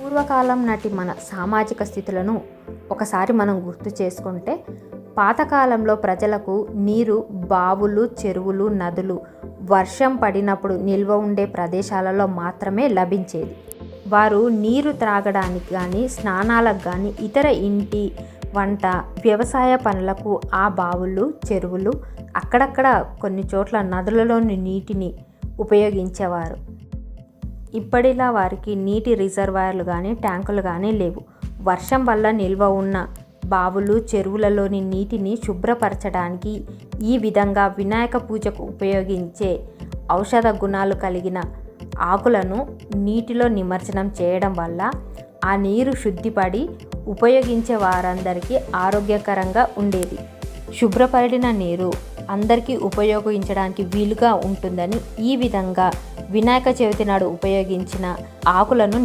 పూర్వకాలం నాటి మన సామాజిక స్థితులను ఒకసారి మనం గుర్తు చేసుకుంటే, పాతకాలంలో ప్రజలకు నీరు బావులు, చెరువులు, నదులు వర్షం పడినప్పుడు నిల్వ ఉండే ప్రదేశాలలో మాత్రమే లభించేది. వారు నీరు త్రాగడానికి కానీ, స్నానాలకు కానీ, ఇతర ఇంటి, వంట, వ్యవసాయ పనులకు ఆ బావులు, చెరువులు, అక్కడక్కడ కొన్ని చోట్ల నదులలోని నీటిని ఉపయోగించేవారు. ఇప్పటిలా వారికి నీటి రిజర్వాయర్లు కానీ, ట్యాంకులు కానీ లేవు. వర్షం వల్ల నిల్వ ఉన్న బావులు, చెరువులలోని నీటిని శుభ్రపరచడానికి ఈ విధంగా వినాయక పూజకు ఉపయోగించే ఔషధ గుణాలు కలిగిన ఆకులను నీటిలో నిమజ్జనం చేయడం వల్ల ఆ నీరు శుద్ధిపడి ఉపయోగించే వారందరికీ ఆరోగ్యకరంగా ఉండేది. శుభ్రపడిన నీరు అందరికీ ఉపయోగించడానికి వీలుగా ఉంటుందని ఈ విధంగా వినాయక చవితి నాడు ఉపయోగించిన ఆకులను